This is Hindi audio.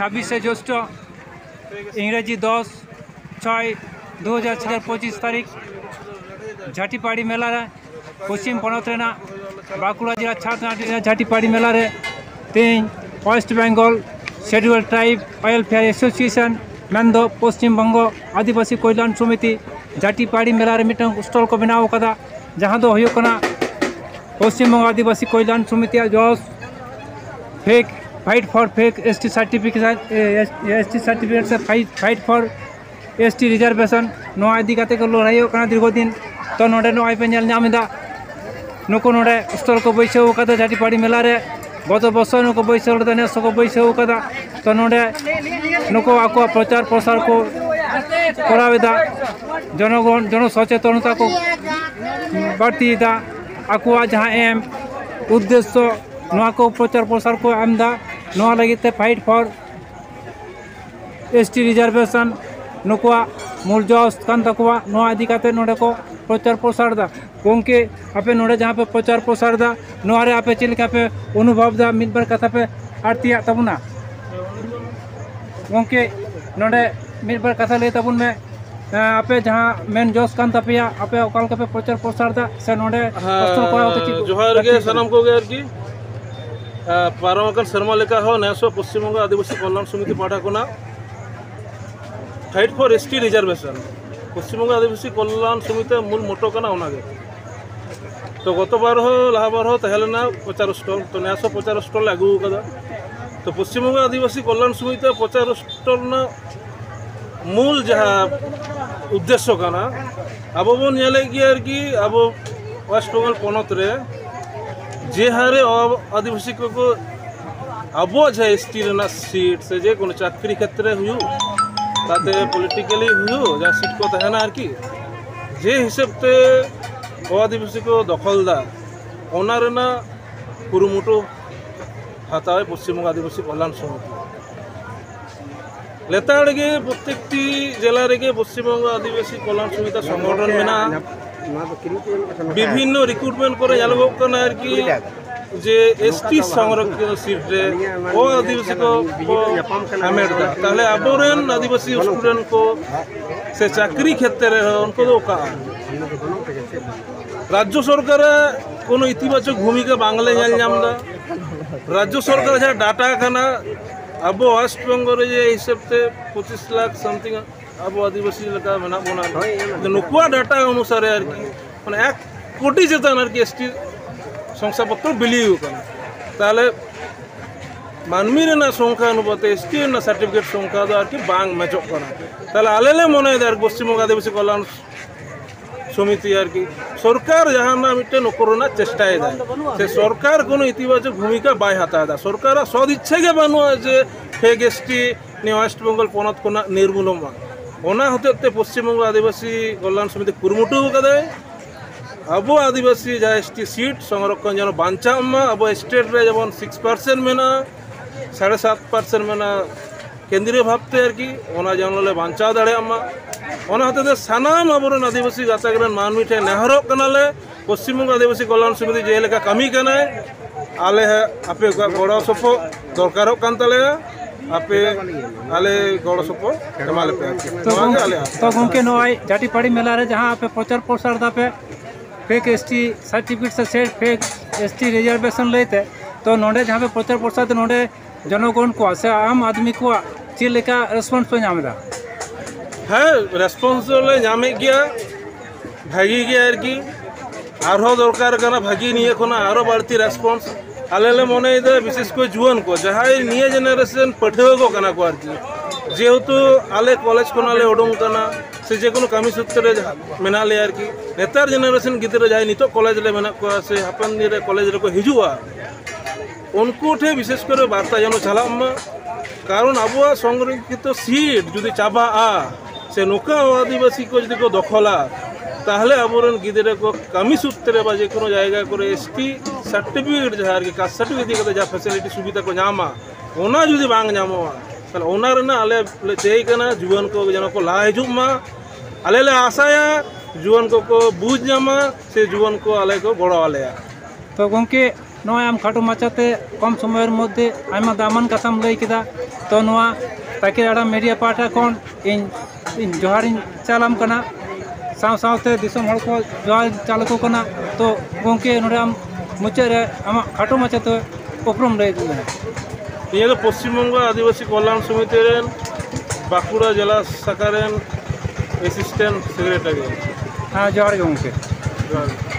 26 জ্যৈষ্ঠ इंग्रेजी 10/6/2025 तारीख झाटीपाड़ी मेला रे पश्चिम पनत रेना बाकुड़ा जिला छात्र झाटीपाड़ी मेला रे तेज West Bengal schedule tribe welfare association मेंदो पश्चिम बंग आदिवासी कल्याण समिति झाटीपाड़ी मेला रे मिटन स्टॉल को बनाव कदा जहां दो हुयो कना पश्चिम बंग आदिवासी कल्याण समिति जोस fake fight for fake ST certificate से फाइट फॉर एसटी रिजर्वेशन नो इदी काते को लड़ाई कना दीर्घदिन तो नोडे नो आइपे नेल नामिदा नुको नोडे स्टॉल को बैसव कदा झाटीपाड़ी मेला रे गत बছর नुको बैसव कदा नेस को बैसव कदा तो नोडे नुको आको प्रचार प्रसार को करावेदा जनगण जन सचेतनता को बढ़तीदा आको जहां एम उद्देश्य नोआ को प्रचार प्रसार को एमदा नोआ लगिते फाइट फॉर एसटी रिजर्वेशन नुकुआ मूलजस कान तकुआ नोआ इदी काते नोडे को प्रचार प्रसार दा गोंके आपे नोडे जहां पे प्रचार प्रसार दा नोआ रे आपे चिलका पे अनुभव दा मिदबर कथा पे आरतिया तबुना गोंके नोडे मिदबर कथा ले तबुन में आपे जहां मेन जोस कान तपिया आपे ओकाल का पे प्रचार प्रसार दा से नोडे कष्ट को जोहार गे सनम को गे आरकी पारमकन शर्मा लेका हो नेसो पश्चिम बंग आदिवासी कल्याण समिति पाठा कोना फाइट फॉर एसटी रिजर्वेशन पश्चिम बंग आदिवासी कल्याण समिति मूल मोटो कना ओनागे तो गत बार हो लाहा बार हो तहलेना 50 स्टॉल तो नेसो 50 स्टॉल लागू कदा तो पश्चिम बंग आदिवासी कल्याण समिति 50 स्टॉल ना मूल जहा उद्देश्य कना अब बन नेले गिया कि अब वेस्ट बंगाल पनत रे जे हारे आदिवासी को अब एसटी रेना सीट से जे कोनो चाकरी क्षेत्र हुयु ताते पॉलिटिकली हुयु जा सीट को तहना आरकी जे हिसाब ते आदिवासी को दखलदा ओना रेना कुरुमुटु हातावे पश्चिम बंग आदिवासी कल्याण समिति लेताड़ गे प्रत्येकटी जिला रे पश्चिम बंग आदिवासी कल्याण समिति संगठन मेना विभिन्न रिक्रुटमेंट करे जालगो कना आरकी जे एसटी संरक्षण सीट रे ओ आदिवासी को हमेडदा ताले अबोरेन आदिवासी स्टूडेंट को से चाकरी क्षेत्र रे उनको दो का राज्य सरकार कोनो इतिबाचक भूमिका बांगले नेल नामदा राज्य सरकार जा डाटा खाना अब वेस्ट बेंगल रे हिसाब से 25 लाख समथिंग अब आदिवासी लगा मेना बोना नुकुआ डाटा अनुसार आरकी माने 1 कोटी जेतान आरकी एसटी शंसापत्र बिलियो कना ताले मानमी रेना संख्या अनुपाते एसटी ना सर्टिफिकेट संख्या दो आरकी बांग मैचक कना ताले आलेले मने दार पश्चिम बंग आदिवासी कल्याण समिति आरकी सरकार जहां ना मिटे नकरना चेष्टा दा से सरकार कोनो इतिबाचक भूमिका बाय हाता सरकार सद इच्छा के बानु जे फेक एसटी ने वेस्ट बेंगल पनत कोना निर्मूलमा ओना होते पश्चिम बंग आदिवासी कल्याण समिति कुरुमुटु कदे अब आदिवासी जा एसटी सीट संरक्षण जन बांचामा अब स्टेट रे जबन 6% मेना 7.5% मेना केंद्रीय भाबते आरकी ओना जनले बांचा दाड़ेमा ओना होते सानाम अबरन आदिवासी गातागरन मानवी ठे नेहरो कनाले पश्चिम बंग आदिवासी कल्याण समिति जेलेका कमी कनाय आले आपे गड़ो सपो दरकारो कानतले आपे आले गड़ो सपो एमाले पे तो गंके नय झाटीपाड़ी मेला रे जहां आपे प्रचार प्रसार दापे फेक एसटी सर्टिफिकेट से फेक एसटी रिजर्वेशन लेते तो नोडे जहां पे प्रचार प्रसार नोडे जनगण को से आम आदमी को चिलेका रेस्पॉन्स पे नामदा है रेस्पॉन्स ले नामे गया भागी गया आरकी आरो दरकार कना भागी निये कोना आरो बाड़ती रेस्पॉन्स आलेले मने दे विशेष को जुवन को जहाय निये जनरेशन पठेव को कना को आरकी जेहेतु आले कॉलेज कोनाले ओडों कना से जे कोनो कमी सूत्र मेनाले आरकी नेतार जनरेशन गिदरे जाय नितो कॉलेज ले मेना को से अपन रे कॉलेज रे को हिजुआ उनको ठे विशेष करे वार्ता जनो चलामा कारण अबुआ संरक्षित सीट जुदी चाबा आ से नुका आदिवासी को जदि को दखला ताहले अबोरन गिदरे को कमी सूत्रे बा जे कोनो जायगा करे एसटी सर्टिफिकेट जहार के कास्ट सर्टिफिकेट के जा फैसिलिटी सुविधा को नामा ओना जुदी बांग नामवा ताले ओना रेना आले चेय कना जुवन को जनो को ला हिजुमा आले ले आशाया जुवन को बुझ नामा से जुवन को आले को गड़ो आलेया तो गंके नोआ आम खाटो माचाते कम समय मध्य आयमा दामन कथाम लई केदा तो नोआ ताकिराड़ा मीडिया पार्टा कोन इन जोहार चालाम कना साव सावते दिसम हड़ को जोहार चालको कना तो गोंके नोडे आम मुचाद रे आमा खाटो माचाते उपरम लई दिना ये पश्चिम बंग आदिवासी कल्याण समिति बाकुड़ा जिला शाखा असिस्टेंट सेक्रेटरी। हाँ जोहार गोंके। जोहार।